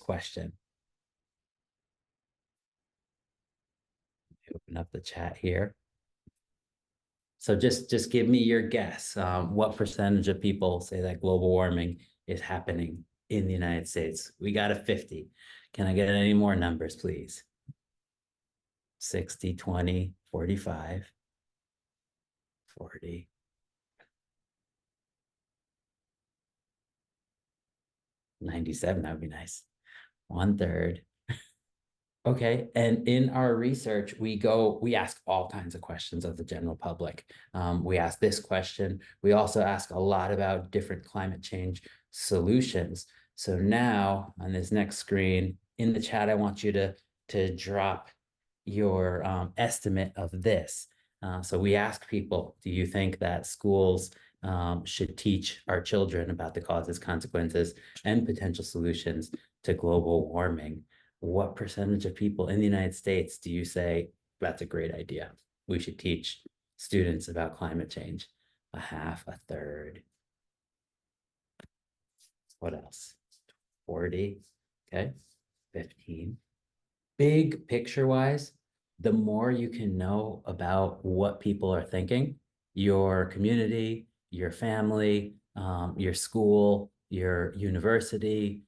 question. Open up the chat here. So just give me your guess. What percentage of people say that global warming is happening in the United States? We got a 50. Can I get any more numbers, please? 60, 20, 45, 40. 97, that would be nice. 1/3. Okay, and in our research, we ask all kinds of questions of the general public. We ask this question. We also ask a lot about different climate change solutions. So now on this next screen, in the chat, I want you to drop your estimate of this. So we ask people, do you think that schools should teach our children about the causes, consequences, and potential solutions to global warming? What percentage of people in the United States do you say that's a great idea? We should teach students about climate change. A half, a third. What else? 40. Okay. 15. Big picture wise, the more you can know about what people are thinking, your community, your family, your school, your university,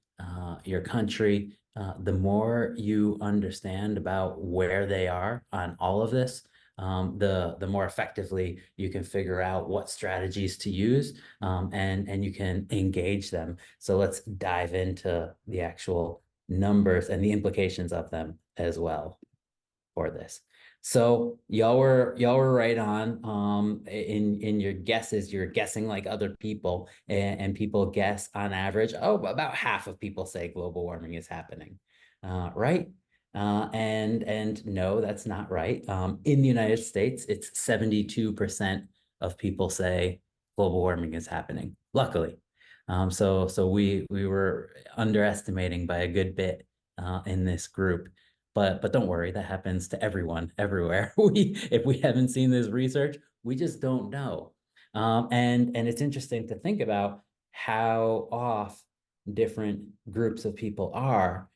your country, the more you understand about where they are on all of this, the more effectively you can figure out what strategies to use, and you can engage them. So let's dive into the actual numbers and the implications of them as well for this. So y'all were right on in your guesses. You're guessing like other people, and people guess on average, oh, about half of people say global warming is happening, right? And no, that's not right. In the United States, it's 72% of people say global warming is happening, luckily. So we were underestimating by a good bit in this group. But don't worry, that happens to everyone everywhere. If we haven't seen this research, we just don't know. And it's interesting to think about how off different groups of people are.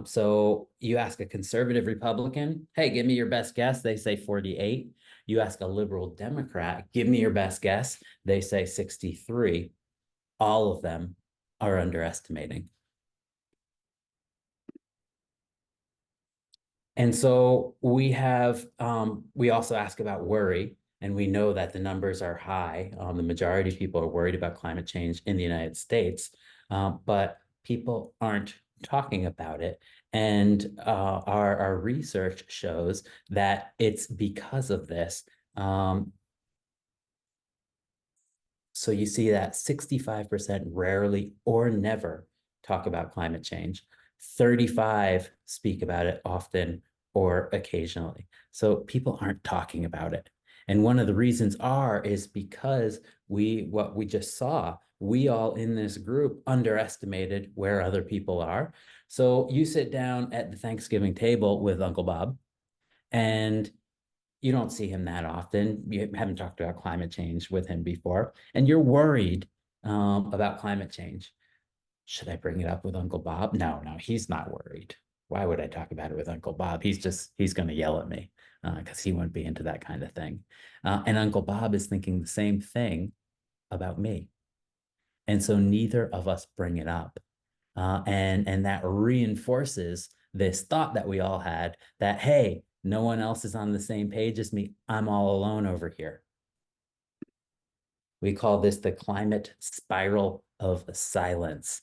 So you ask a conservative Republican, hey, give me your best guess. They say 48. You ask a liberal Democrat, give me your best guess. They say 63. All of them are underestimating. And so we also ask about worry, and we know that the numbers are high. The majority of people are worried about climate change in the United States, but people aren't talking about it. And our research shows that it's because of this. So you see that 65% rarely or never talk about climate change. 35 speak about it often or occasionally. So people aren't talking about it. And one of the reasons is because what we just saw, we all in this group underestimated where other people are. So you sit down at the Thanksgiving table with Uncle Bob, and you don't see him that often. You haven't talked about climate change with him before, and you're worried about climate change. Should I bring it up with Uncle Bob? No, he's not worried. Why would I talk about it with Uncle Bob? He's going to yell at me because he won't be into that kind of thing. And Uncle Bob is thinking the same thing about me. And so neither of us bring it up. And that reinforces this thought that we all had that, hey, no one else is on the same page as me. I'm all alone over here. We call this the climate spiral of silence.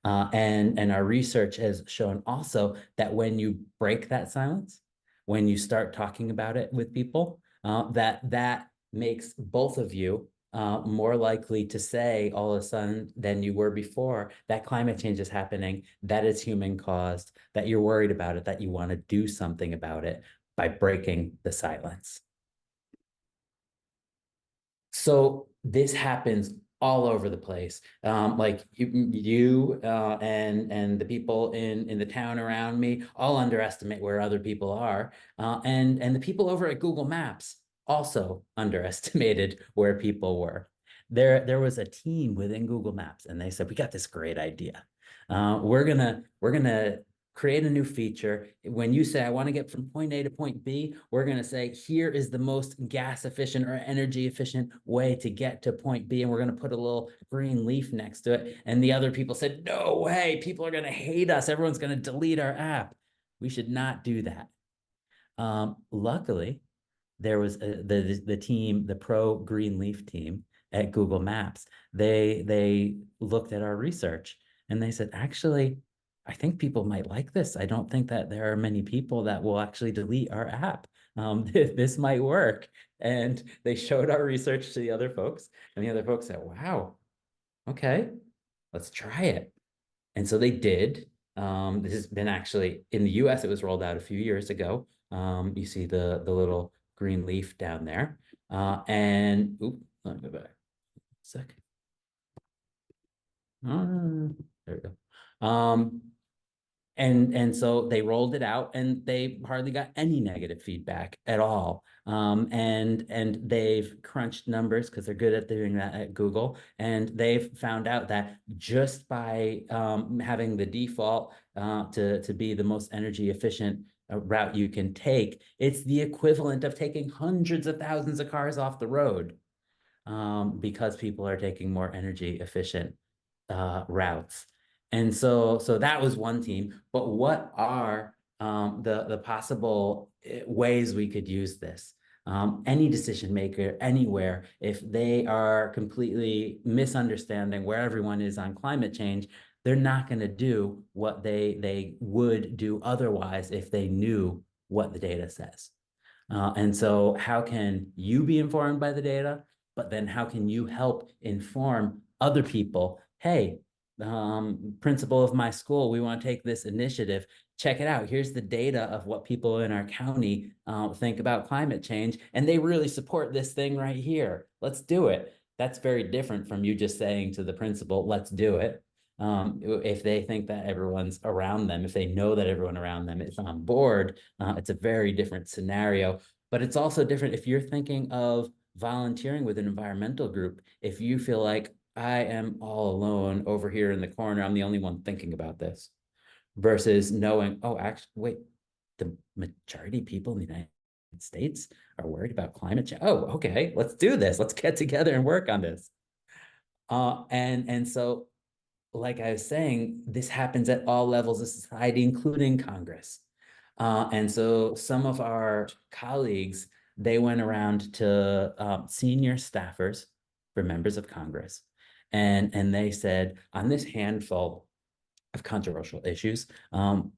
And our research has shown also that when you break that silence, when you start talking about it with people, that makes both of you more likely to say all of a sudden than you were before that climate change is happening, that it's human caused, that you're worried about it, that you want to do something about it by breaking the silence. So this happens all over the place. Like you and the people in the town around me all underestimate where other people are. And the people over at Google Maps also underestimated where people were. There was a team within Google Maps, and they said, we got this great idea. We're gonna create a new feature. When you say, I want to get from point A to point B, we're going to say, here is the most gas efficient or energy efficient way to get to point B. And we're going to put a little green leaf next to it. And the other people said, no way, people are going to hate us. Everyone's going to delete our app. We should not do that. Luckily, there was the team, the pro green leaf team at Google Maps. They looked at our research and they said, actually, I think people might like this. I don't think that there are many people that will actually delete our app. This might work. And they showed our research to the other folks, and the other folks said, wow, okay, let's try it. And so they did. This has been actually in the US, it was rolled out a few years ago. You see the little green leaf down there. And oop, let me go back a sec. There we go. And so they rolled it out and they hardly got any negative feedback at all. And they've crunched numbers because they're good at doing that at Google. And they've found out that just by having the default to be the most energy efficient route you can take, it's the equivalent of taking hundreds of thousands of cars off the road because people are taking more energy efficient routes. And so that was one team. But what are the possible ways we could use this? Any decision maker anywhere, if they are completely misunderstanding where everyone is on climate change, they're not going to do what they would do otherwise if they knew what the data says. And so how can you be informed by the data? But then how can you help inform other people? Hey, principal of my school, we want to take this initiative. Check it out. Here's the data of what people in our county think about climate change. And they really support this thing right here. Let's do it. That's very different from you just saying to the principal, let's do it. If they think that everyone's around them, if they know that everyone around them is on board, it's a very different scenario. But it's also different if you're thinking of volunteering with an environmental group. If you feel like I am all alone over here in the corner, I'm the only one thinking about this, versus knowing, oh, actually, wait, the majority of people in the United States are worried about climate change. Oh, okay, let's do this. Let's get together and work on this. And so like I was saying, this happens at all levels of society, including Congress. And so some of our colleagues, they went around to senior staffers for members of Congress. And they said, on this handful of controversial issues,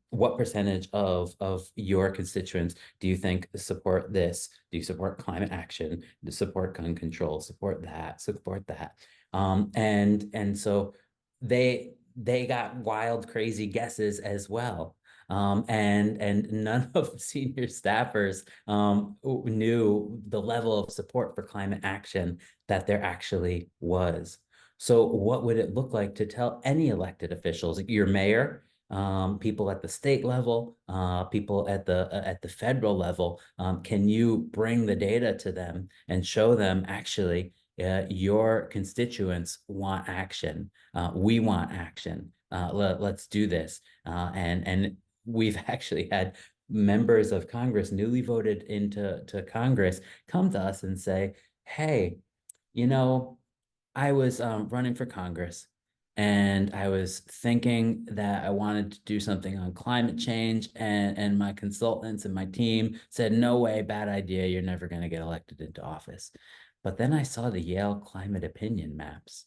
what percentage of your constituents do you think support this? Do you support climate action? Do you support gun control? Support that? Support that? And so they got wild, crazy guesses as well. And none of the senior staffers knew the level of support for climate action that there actually was. So what would it look like to tell any elected officials, your mayor, people at the state level, people at the federal level, can you bring the data to them and show them actually your constituents want action. We want action. Let's do this. And we've actually had members of Congress, newly voted into Congress, come to us and say, hey, you know, I was running for Congress and I was thinking that I wanted to do something on climate change, and my consultants and my team said, no way, bad idea, you're never going to get elected into office. But then I saw the Yale climate opinion maps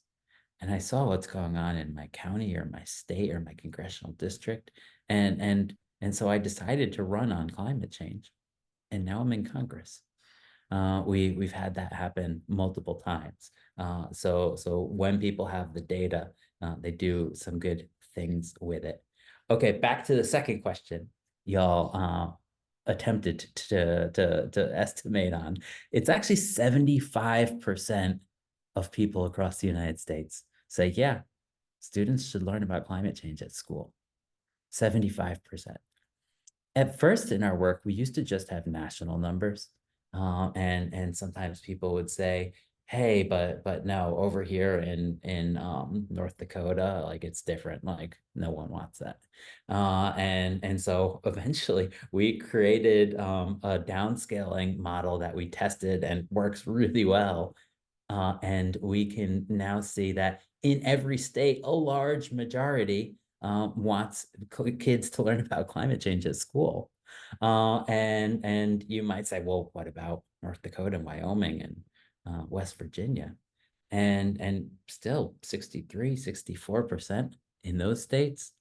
and I saw what's going on in my county or my state or my congressional district. And so I decided to run on climate change. And now I'm in Congress. We've had that happen multiple times. So when people have the data, they do some good things with it. Okay, back to the second question y'all attempted to estimate on. It's actually 75% of people across the United States say, yeah, students should learn about climate change at school. 75%. At first in our work, we used to just have national numbers. And sometimes people would say, hey, but no, over here in North Dakota, like it's different. Like no one wants that. And so eventually we created a downscaling model that we tested and works really well. And we can now see that in every state, a large majority wants kids to learn about climate change at school. And you might say, well, what about North Dakota and Wyoming and West Virginia? And still 63, 64% in those states.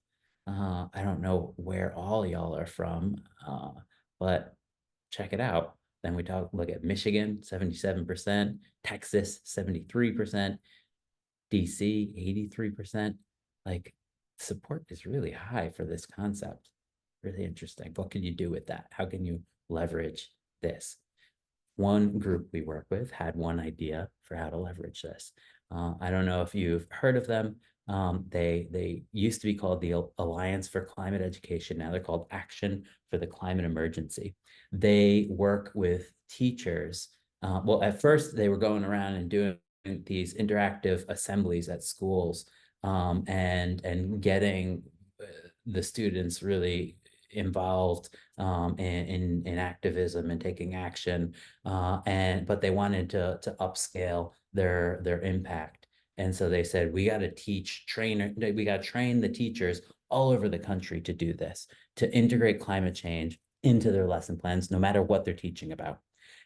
I don't know where all y'all are from, but check it out. Then we look at Michigan, 77%, Texas, 73%, DC, 83%. Like support is really high for this concept. Really interesting. What can you do with that? How can you leverage this? One group we work with had one idea for how to leverage this. I don't know if you've heard of them. They used to be called the Alliance for Climate Education. Now they're called Action for the Climate Emergency. They work with teachers. Well, at first they were going around and doing these interactive assemblies at schools, and getting the students really involved in activism and taking action, but they wanted to upscale their impact. And so they said, we got to we got to train the teachers all over the country to do this, to integrate climate change into their lesson plans, no matter what they're teaching about.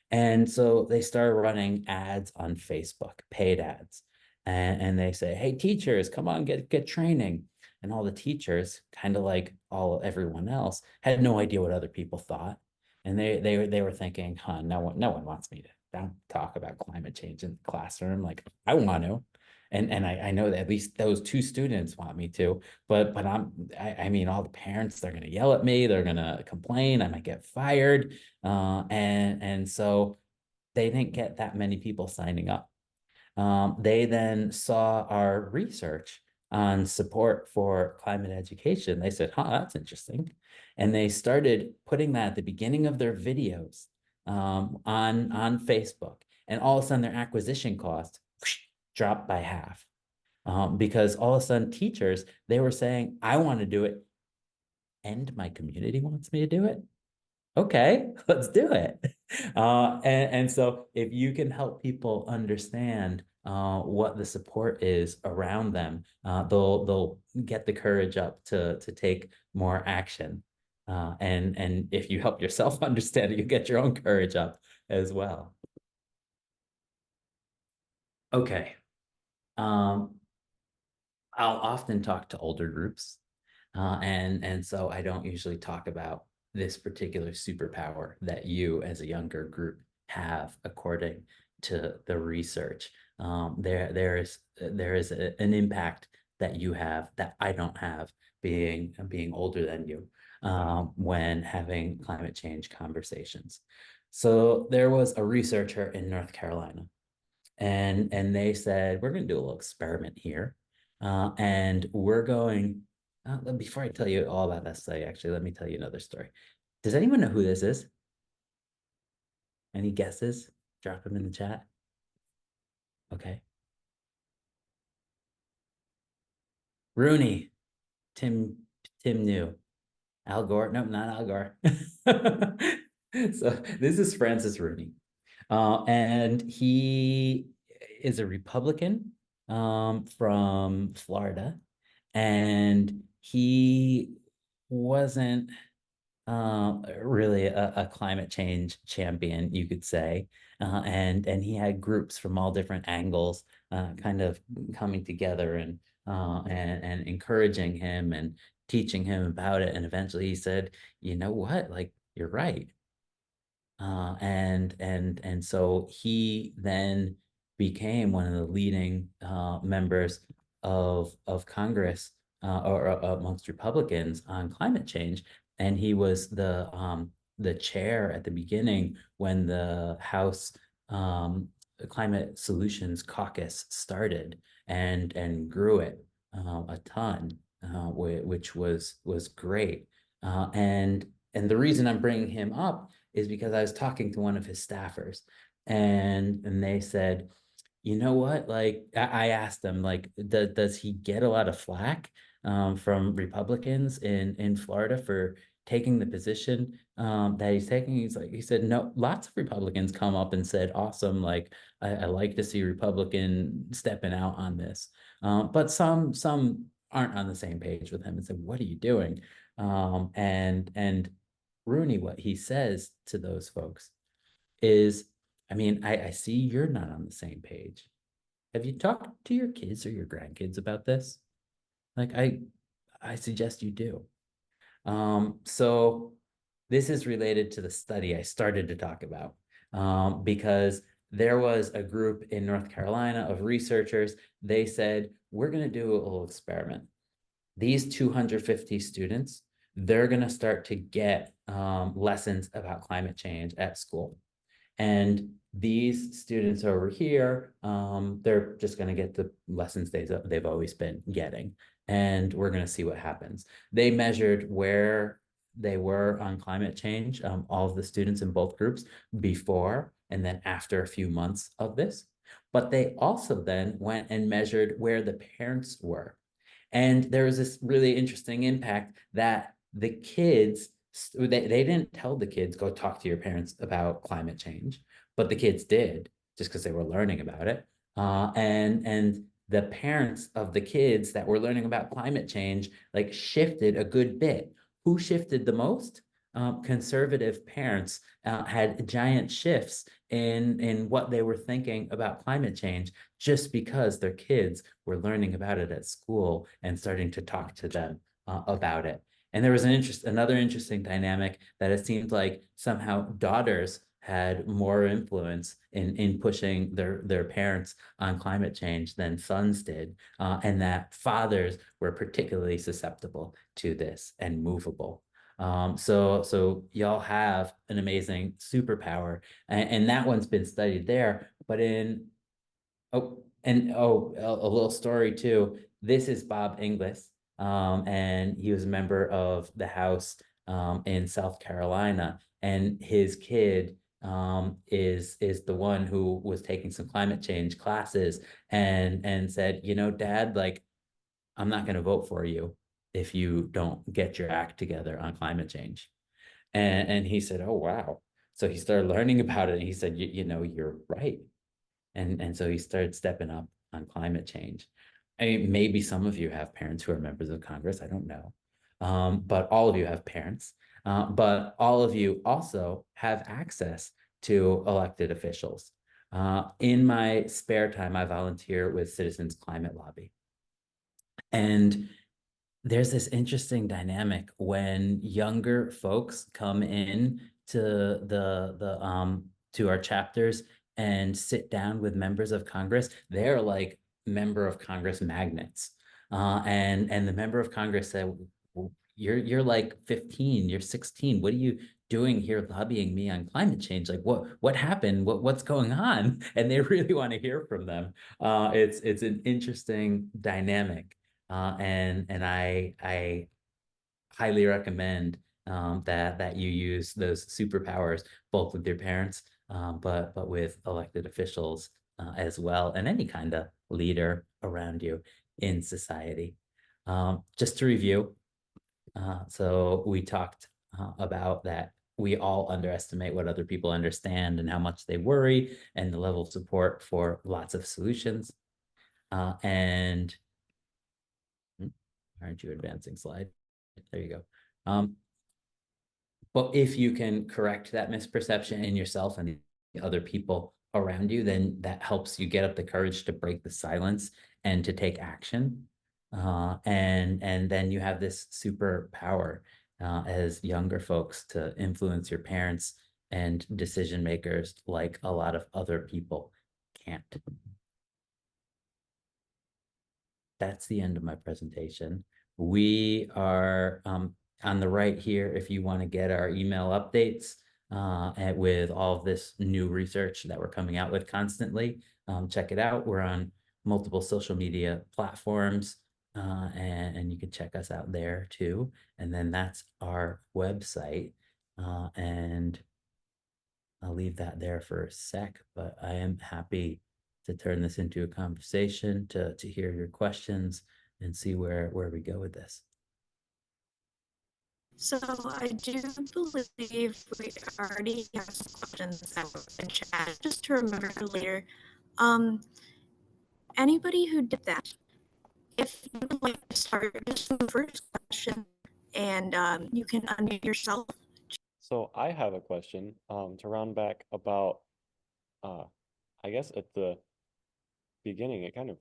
And so they started running ads on Facebook, paid ads. And they say, hey, teachers, come on, get training. And all the teachers, kind of like everyone else, had no idea what other people thought. And they were thinking, huh, no one wants me to don't talk about climate change in the classroom. Like I want to. And I know that at least those two students want me to, but I mean, all the parents, they're gonna yell at me, they're gonna complain, I might get fired. And so they didn't get that many people signing up. They then saw our research on support for climate education. They said, huh, that's interesting. And they started putting that at the beginning of their videos on Facebook. And all of a sudden their acquisition cost dropped by half. Because all of a sudden teachers, they were saying, I want to do it and my community wants me to do it. Okay, let's do it. And so if you can help people understand what the support is around them, they'll get the courage up to take more action. And if you help yourself understand it, you get your own courage up as well. Okay. Um, I'll often talk to older groups, and so I don't usually talk about this particular superpower that you as a younger group have according to the research. There is an impact that you have that I don't have being older than you, when having climate change conversations. So there was a researcher in North Carolina, and they said, we're going to do a little experiment here, and we're going before I tell you all about that study, actually, let me tell you another story. Does anyone know who this is? Any guesses? Drop them in the chat. Okay. Rooney. Tim knew. Al Gore. No, not Al Gore. So this is Francis Rooney. And he is a Republican from Florida. And he wasn't really a climate change champion, you could say. And he had groups from all different angles, kind of coming together and encouraging him and teaching him about it. And eventually he said, you know what, like, you're right. And so he then became one of the leading members of Congress, or amongst Republicans on climate change. And he was the chair at the beginning when the House Climate Solutions Caucus started, and grew it a ton, which was great. And the reason I'm bringing him up is because I was talking to one of his staffers, and they said, you know what? Like I asked him, like, does he get a lot of flack from Republicans in Florida for taking the position that he's taking? He said, no, lots of Republicans come up and said, awesome, like I like to see Republican stepping out on this. But some aren't on the same page with him and said, what are you doing? And Rooney, what he says to those folks is, I mean, I see you're not on the same page. Have you talked to your kids or your grandkids about this? Like, I suggest you do. So this is related to the study I started to talk about, because there was a group in North Carolina of researchers. They said, we're going to do a little experiment. These 250 students, they're going to start to get lessons about climate change at school. And these students over here, they're just going to get the lessons they've always been getting. And we're going to see what happens. They measured where they were on climate change, all of the students in both groups before and then after a few months of this. But they also then went and measured where the parents were. And there was this really interesting impact that the kids, they didn't tell the kids, go talk to your parents about climate change, but the kids did just because they were learning about it. And the parents of the kids that were learning about climate change like shifted a good bit. Who shifted the most? Conservative parents had giant shifts in what they were thinking about climate change just because their kids were learning about it at school and starting to talk to them about it. And there was another interesting dynamic that it seemed like somehow daughters had more influence in pushing their parents on climate change than sons did, and that fathers were particularly susceptible to this and movable. So y'all have an amazing superpower, and that one's been studied there. But a little story too. This is Bob Inglis, and he was a member of the House in South Carolina, and his kid is the one who was taking some climate change classes and said, you know, Dad, like I'm not going to vote for you if you don't get your act together on climate change. And he said, oh, wow. So he started learning about it. And he said, you know, you're right. And so he started stepping up on climate change. I mean, maybe some of you have parents who are members of Congress. I don't know. But all of you have parents. But all of you also have access to elected officials. In my spare time, I volunteer with Citizens Climate Lobby. And there's this interesting dynamic when younger folks come in to to our chapters and sit down with members of Congress. They're like member of Congress magnets. And the member of Congress said, well, you're like 15, you're 16. What are you doing here lobbying me on climate change? Like what happened? What's going on? And they really want to hear from them. It's an interesting dynamic. And I highly recommend that you use those superpowers both with your parents, but with elected officials as well, and any kind of leader around you in society. Just to review, so we talked about that we all underestimate what other people understand and how much they worry and the level of support for lots of solutions. And aren't you advancing slide? There you go. But if you can correct that misperception in yourself and the other people around you, then that helps you get up the courage to break the silence and to take action. And then you have this superpower as younger folks to influence your parents and decision makers like a lot of other people can't. That's the end of my presentation. We are on the right here if you want to get our email updates and with all of this new research that we're coming out with constantly. Check it out. We're on multiple social media platforms and you can check us out there too. And then that's our website. And I'll leave that there for a sec, but I am happy to turn this into a conversation, to hear your questions and see where we go with this. So I do believe we already have some questions that were in chat, just to remember for later. Anybody who did that, if you would like to start just the first question, and you can unmute yourself. So I have a question to round back about I guess at the beginning it kind of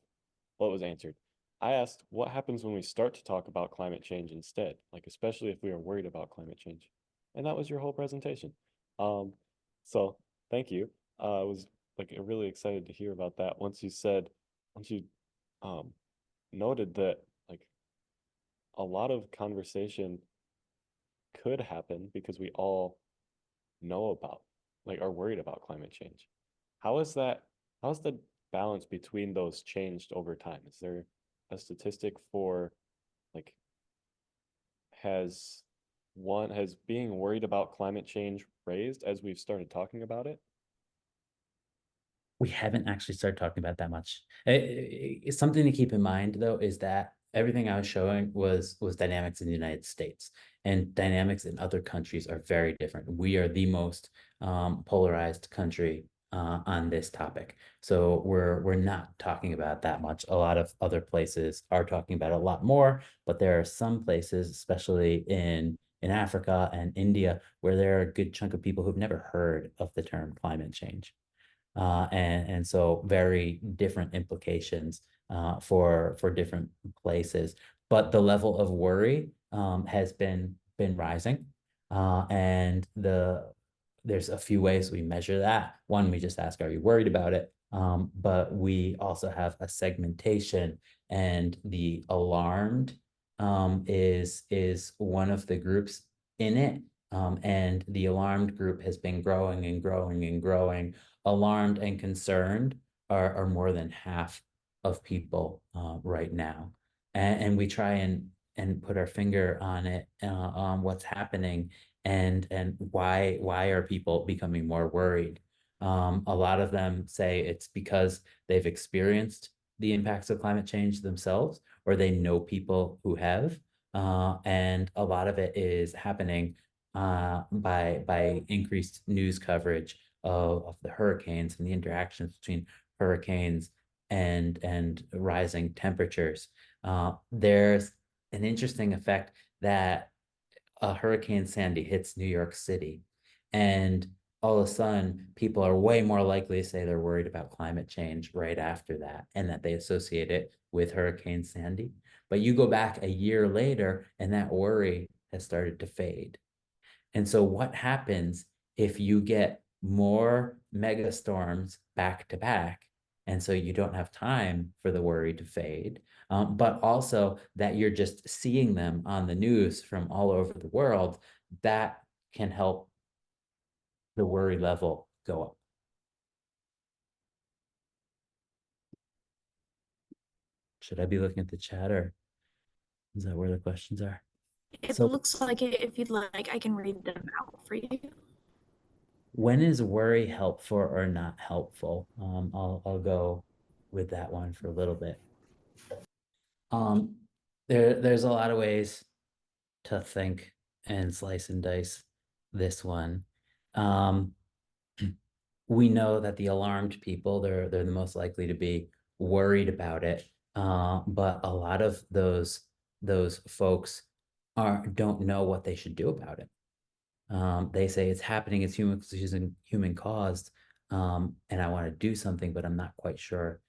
well it was answered. I asked what happens when we start to talk about climate change instead, like especially if we are worried about climate change. And that was your whole presentation. Um so thank you. I was like really excited to hear about that once you um noted that like a lot of conversation could happen because we all know about, like are worried about climate change. How is that, how's the balance between those changed over time? Is there a statistic for like has has being worried about climate change raised as we've started talking about it? We haven't actually started talking about that much. It's something to keep in mind, though, is that everything I was showing was dynamics in the United States, and dynamics in other countries are very different. We are the most polarized country on this topic, so we're not talking about that much. A lot of other places are talking about it a lot more, but there are some places, especially in Africa and India, where there are a good chunk of people who've never heard of the term climate change. And so very different implications for different places. But the level of worry has been rising, and there's a few ways we measure that. One, we just ask, "Are you worried about it?" But we also have a segmentation, and the alarmed is one of the groups in it. And the alarmed group has been growing and growing and growing. Alarmed and concerned are more than half of people right now. And we try and put our finger on it, on what's happening and why are people becoming more worried. A lot of them say it's because they've experienced the impacts of climate change themselves, or they know people who have. And a lot of it is happening by increased news coverage of the hurricanes and the interactions between hurricanes and rising temperatures. There's an interesting effect that a Hurricane Sandy hits New York City, and all of a sudden people are way more likely to say they're worried about climate change right after that, and that they associate it with Hurricane Sandy. But you go back a year later and that worry has started to fade. And so what happens if you get more mega storms back to back? And so you don't have time for the worry to fade, but also that you're just seeing them on the news from all over the world, that can help the worry level go up. Should I be looking at the chat, or is that where the questions are? It So looks like it, if you'd like, I can read them out for you. when is worry helpful or not helpful? I'll go with that one for a little bit. There's a lot of ways to think and slice and dice this one. Um, we know that the alarmed people, they're the most likely to be worried about it. But a lot of those folks don't know what they should do about it. They say it's happening, it's human caused, and I want to do something, but I'm not quite sure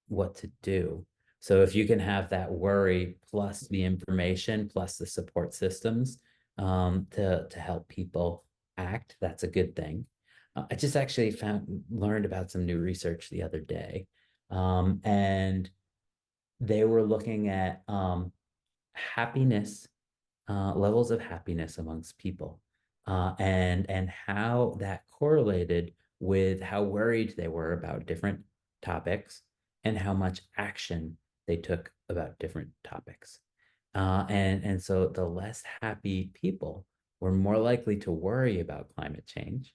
what to do. So if you can have that worry plus the information plus the support systems to help people act, that's a good thing. I just actually learned about some new research the other day, and they were looking at happiness, levels of happiness amongst people, and how that correlated with how worried they were about different topics and how much action they took about different topics. And so the less happy people were more likely to worry about climate change,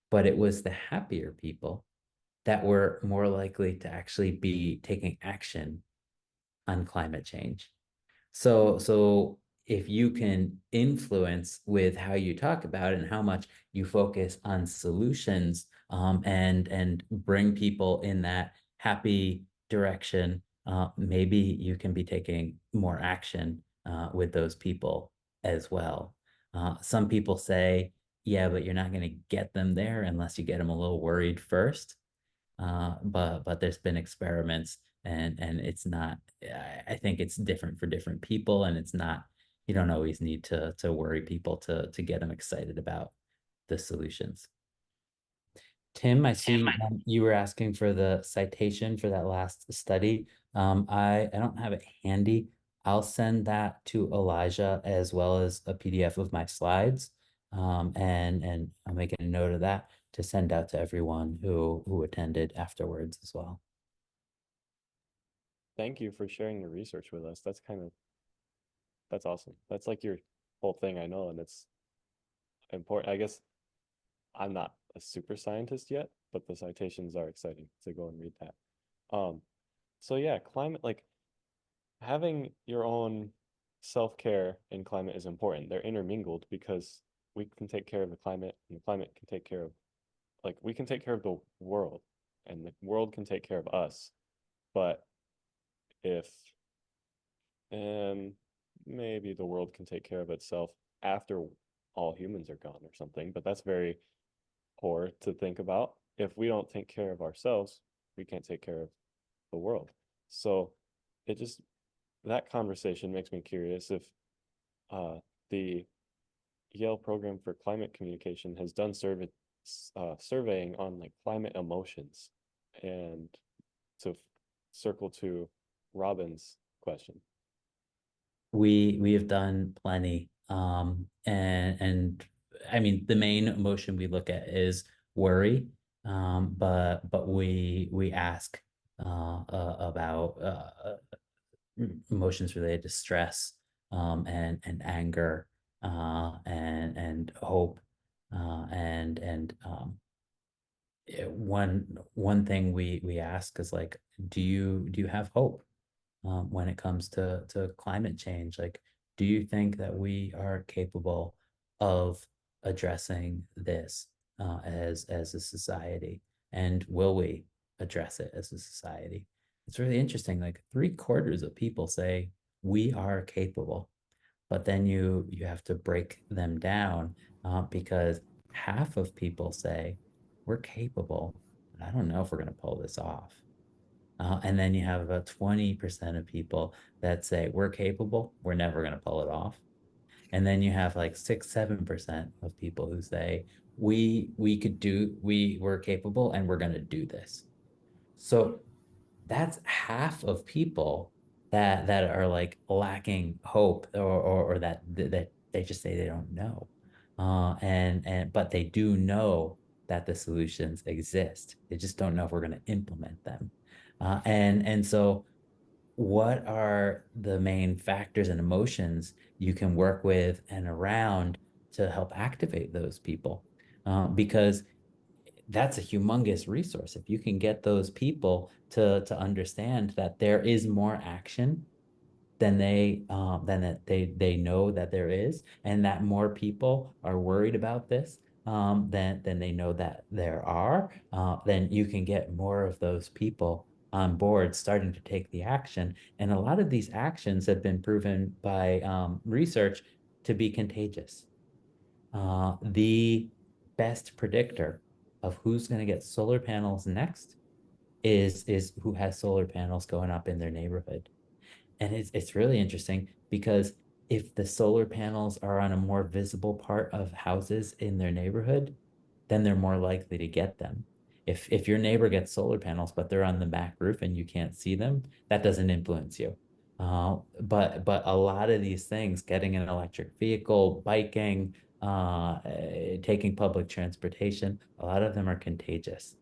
but it was the happier people that we're more likely to actually be taking action on climate change. So if you can influence with how you talk about it and how much you focus on solutions, and bring people in that happy direction, maybe you can be taking more action with those people as well. Some people say, yeah, but you're not going to get them there unless you get them a little worried first. But there's been experiments, and it's not, I think it's different for different people, and it's not, you don't always need to worry people to get them excited about the solutions. Tim, I see you were asking for the citation for that last study. I don't have it handy. I'll send that to Elijah as well as a PDF of my slides. And I'll make a note of that to send out to everyone who attended afterwards as well. Thank you for sharing your research with us. That's awesome. That's like your whole thing, I know, and it's important. I guess I'm not a super scientist yet, but the citations are exciting to go and read that. So yeah, climate, like having your own self-care in climate is important. They're intermingled because we can take care of the climate and the climate can take care of, like, we can take care of the world and the world can take care of us. But if, and maybe the world can take care of itself after all humans are gone or something, but that's very poor to think about. If we don't take care of ourselves, we can't take care of the world. So it just, that conversation makes me curious if the Yale program for climate communication has done surveying on like climate emotions, and to circle to Robin's question. We have done plenty. And I mean, the main emotion we look at is worry. But we ask about emotions related to stress, and anger, and hope, and one thing we ask is like, do you have hope when it comes to climate change? Like, do you think that we are capable of addressing this as a society? And will we address it as a society? It's really interesting. Like 3/4 of people say we are capable, but then you have to break them down, because half of people say we're capable, but I don't know if we're going to pull this off. And then you have about 20% of people that say we're capable, we're never going to pull it off. And then you have like 6-7% of people who say we're capable and we're going to do this. So that's half of people that are like lacking hope, or that they just say they don't know. And but they do know that the solutions exist. They just don't know if we're going to implement them. And so what are the main factors and emotions you can work with and around to help activate those people? Because that's a humongous resource. If you can get those people to understand that there is more action than that they know that there is, and that more people are worried about this than they know that there are, then you can get more of those people on board starting to take the action. And a lot of these actions have been proven by research to be contagious. The best predictor of who's going to get solar panels next is who has solar panels going up in their neighborhood. And it's really interesting because if the solar panels are on a more visible part of houses in their neighborhood, then they're more likely to get them. If your neighbor gets solar panels, but they're on the back roof and you can't see them, that doesn't influence you. But a lot of these things, getting an electric vehicle, biking, taking public transportation, a lot of them are contagious.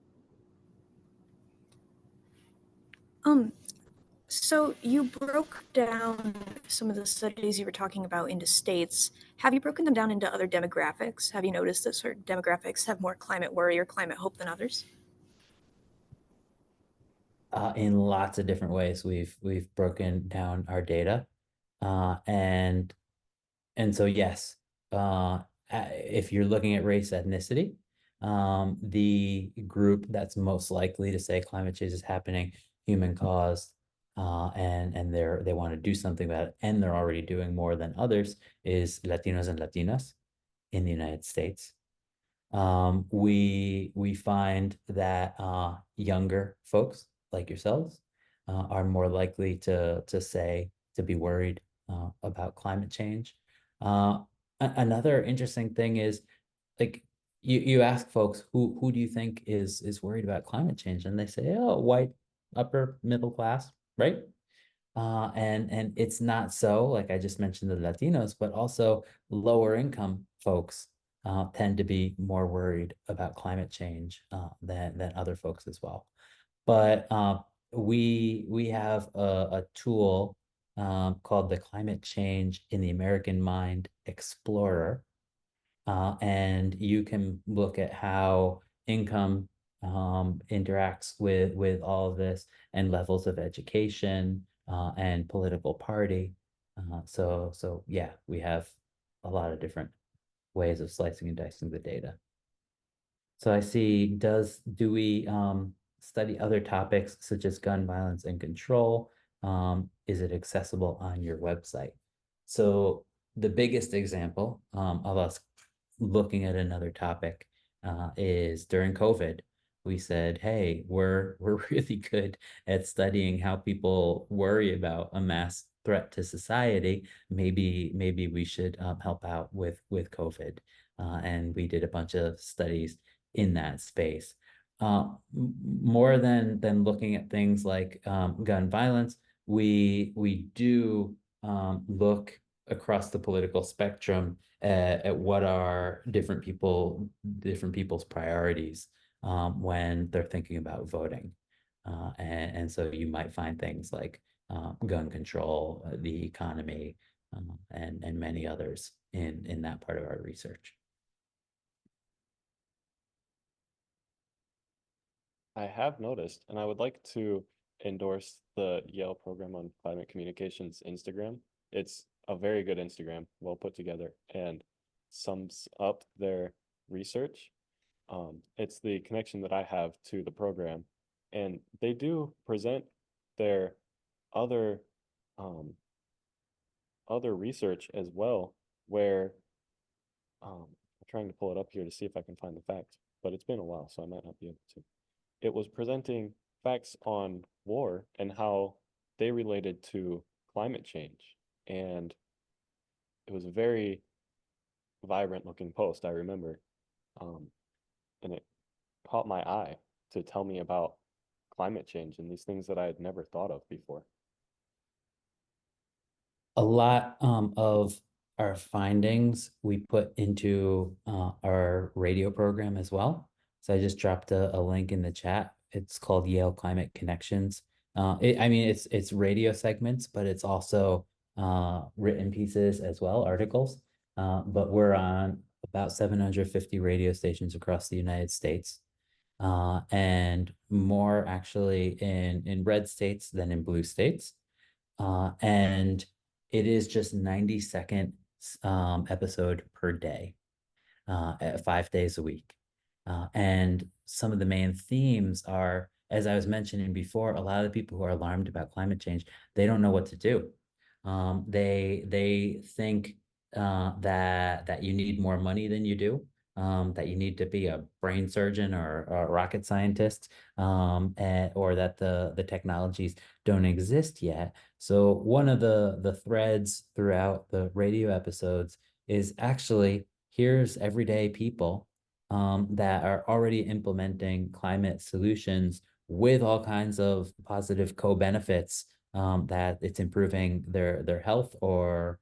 Um, so you broke down some of the studies you were talking about into states. Have you broken them down into other demographics? Have you noticed that certain demographics have more climate worry or climate hope than others? In lots of different ways. We've broken down our data. Uh, and and so yes, if you're looking at race ethnicity, the group that's most likely to say climate change is happening, human caused, and they want to do something about it, and they're already doing more than others, is Latinos and Latinas in the United States. We find that younger folks like yourselves are more likely to be worried about climate change. Another interesting thing is, like, you ask folks who do you think is worried about climate change, and they say, oh, white, upper middle class, right? And it's not so, like I just mentioned, the Latinos, but also lower income folks tend to be more worried about climate change than other folks as well. But we have a tool called the Climate Change in the American Mind Explorer, and you can look at how income interacts with all of this, and levels of education and political party. So yeah, we have a lot of different ways of slicing and dicing the data. So I see, do we study other topics such as gun violence and control? Is it accessible on your website? So the biggest example of us looking at another topic is during COVID. We said, hey, we're really good at studying how people worry about a mass threat to society. Maybe we should help out with COVID. And we did a bunch of studies in that space. More than looking at things like gun violence, we do look across the political spectrum at what are different people's priorities when they're thinking about voting. And so you might find things like gun control, the economy, and many others in that part of our research. I have noticed, and I would like to endorse the Yale program on climate communications Instagram. It's a very good Instagram, well put together, and sums up their research. It's the connection that I have to the program, and they do present their other other research as well, where I'm trying to pull it up here to see if I can find the facts, but it's been a while, so I might not be able to. It was presenting facts on war and how they related to climate change. And it was a very vibrant looking post, I remember. And it caught my eye to tell me about climate change and these things that I had never thought of before. A lot of our findings we put into our radio program as well. So I just dropped a link in the chat. It's called Yale Climate Connections. I mean, it's radio segments, but it's also written pieces as well, articles. But we're on about 750 radio stations across the United States, and more actually in red states than in blue states. And it is just 90-second episode per day, 5 days a week. And some of the main themes are, as I was mentioning before, a lot of the people who are alarmed about climate change, they don't know what to do. They think that you need more money than you do, that you need to be a brain surgeon or a rocket scientist, or that the technologies don't exist yet. So one of the threads throughout the radio episodes is actually, here's everyday people that are already implementing climate solutions with all kinds of positive co-benefits, that it's improving their health or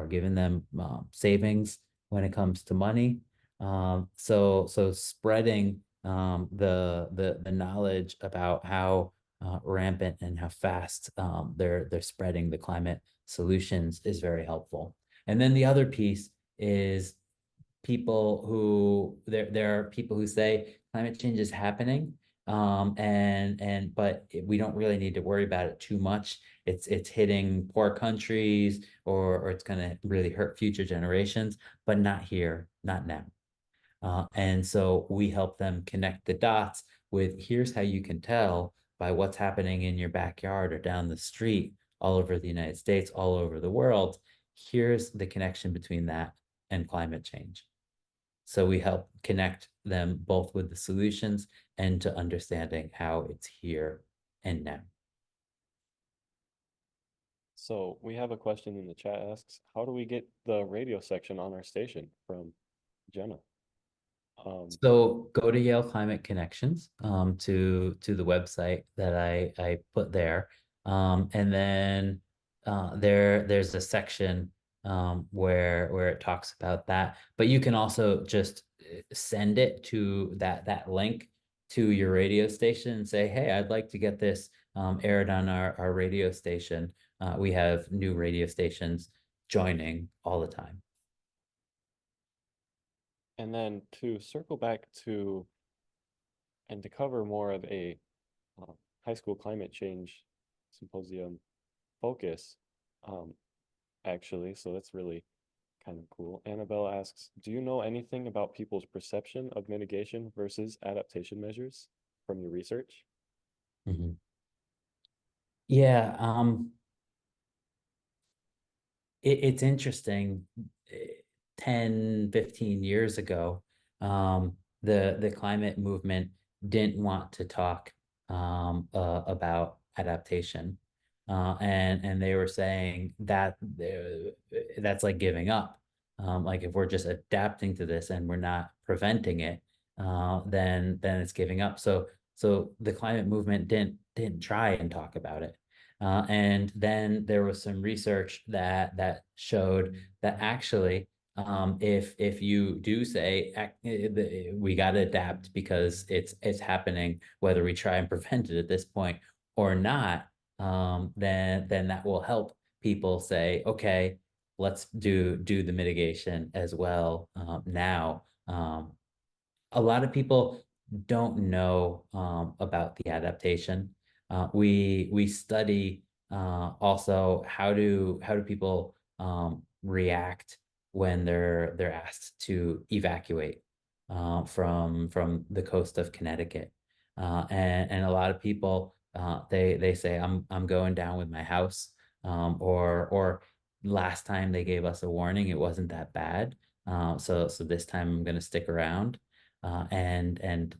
giving them savings when it comes to money. So spreading the knowledge about how rampant and how fast they're spreading the climate solutions is very helpful. And then the other piece is there are people who say climate change is happening, But we don't really need to worry about it too much. It's hitting poor countries, or it's going to really hurt future generations, but not here, not now. And so we help them connect the dots with, here's how you can tell by what's happening in your backyard or down the street, all over the United States, all over the world. Here's the connection between that and climate change. So we help connect them both with the solutions and to understanding how it's here and now. So we have a question in the chat asks, how do we get the radio section on our station from Jenna? So go to Yale Climate Connections, to the website that I put there. And then there's a section where it talks about that. But you can also just send it to that link to your radio station and say, hey, I'd like to get this aired on our radio station. We have new radio stations joining all the time. And then to circle back to, and to cover more of a high school climate change symposium focus, actually, so that's really kind of cool. Annabelle asks, do you know anything about people's perception of mitigation versus adaptation measures from your research? Mhm. Yeah, it's interesting. 10, 15 years ago, the climate movement didn't want to talk about adaptation. And they were saying that that's like giving up. Like if we're just adapting to this and we're not preventing it, then it's giving up. So the climate movement didn't try and talk about it. And then there was some research that showed that actually, if you do say we got to adapt because it's happening, whether we try and prevent it at this point or not, then that will help people say, okay, let's do the mitigation as well now. A lot of people don't know about the adaptation. We study also how do people react when they're asked to evacuate from the coast of Connecticut, and a lot of people they say I'm going down with my house, or last time they gave us a warning, it wasn't that bad, so this time I'm going to stick around. And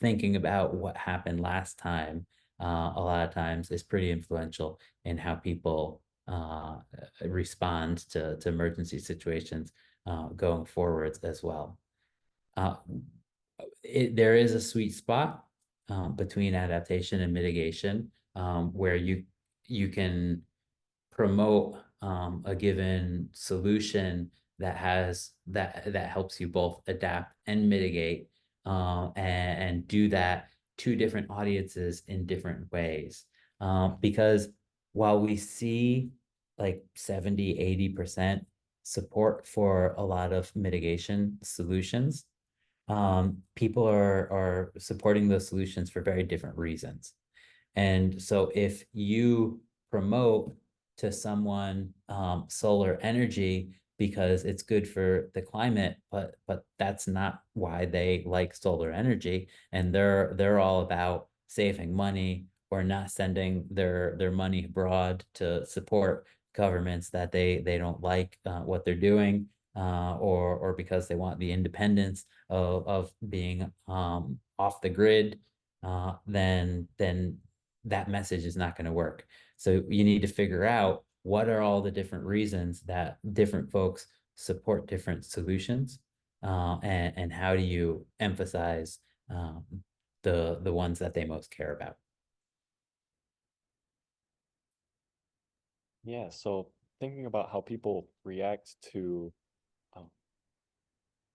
thinking about what happened last time, a lot of times is pretty influential in how people respond to emergency situations going forwards as well. Uh, there is a sweet spot between adaptation and mitigation, where you can promote a given solution that helps you both adapt and mitigate, and do that to different audiences in different ways. Because while we see like 70-80% support for a lot of mitigation solutions, people are supporting those solutions for very different reasons. And so if you promote to someone solar energy because it's good for the climate, but that's not why they like solar energy, and they're all about saving money or not sending their money abroad to support governments that they don't like what they're doing, or because they want the independence of being off the grid, then that message is not going to work. So you need to figure out what are all the different reasons that different folks support different solutions, and how do you emphasize the ones that they most care about. Yeah, so thinking about how people react to um,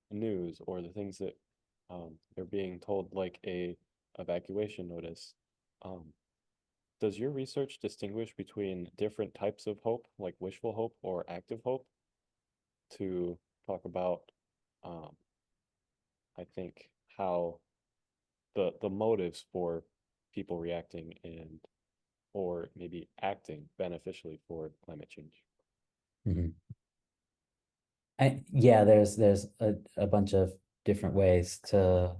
news or the things that they're being told, like a evacuation notice. Um, does your research distinguish between different types of hope, like wishful hope or active hope, to talk about, I think, how the motives for people reacting and or maybe acting beneficially for climate change. Mhm. Yeah, there's a bunch of different ways to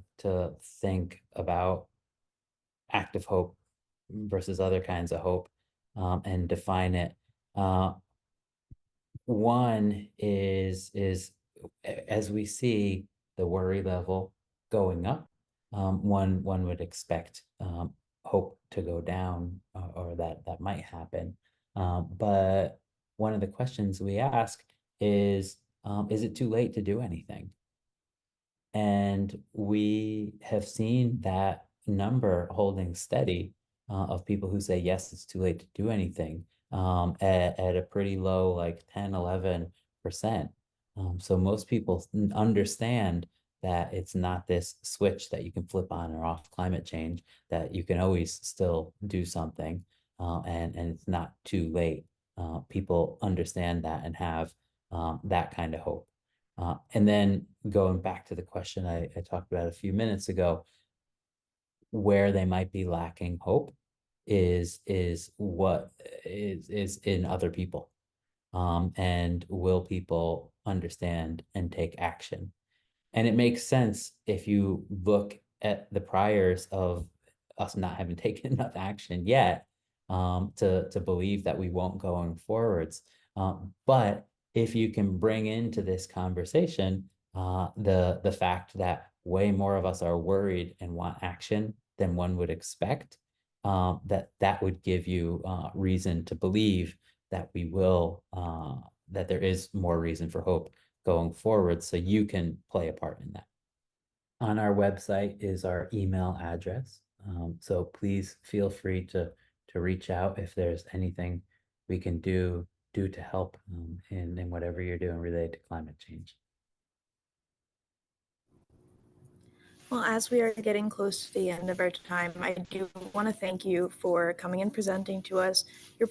think about active hope versus other kinds of hope, and define it. One is as we see the worry level going up, one would expect hope to go down, or that might happen. But one of the questions we ask is it too late to do anything? And we have seen that number holding steady, of people who say, yes, it's too late to do anything, at a pretty low, like 10–11%. So most people understand that it's not this switch that you can flip on or off climate change, that you can always still do something, and it's not too late. People understand that and have that kind of hope. And then going back to the question I talked about a few minutes ago, where they might be lacking hope is what is in other people. And will people understand and take action? And it makes sense if you look at the priors of us not having taken enough action yet, to believe that we won't going forwards. But if you can bring into this conversation the fact that way more of us are worried and want action than one would expect, that would give you reason to believe that we will, that there is more reason for hope going forward, so you can play a part in that. On our website is our email address. So please feel free to reach out if there's anything we can do to help, in whatever you're doing related to climate change. Well, as we are getting close to the end of our time, I do want to thank you for coming and presenting to us. Your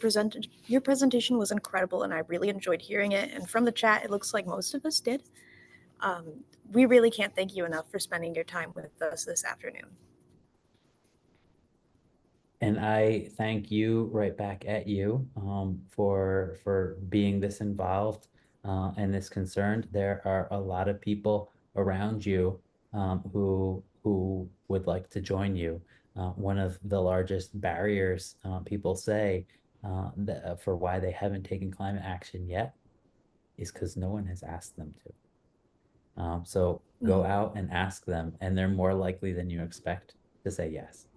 presentation was incredible, and I really enjoyed hearing it. And from the chat, it looks like most of us did. We really can't thank you enough for spending your time with us this afternoon. And I thank you right back at you, for being this involved, and this concerned. There are a lot of people around you, who would like to join you. One of the largest barriers, people say, for why they haven't taken climate action yet is because no one has asked them to. So go out and ask them, and they're more likely than you expect to say yes.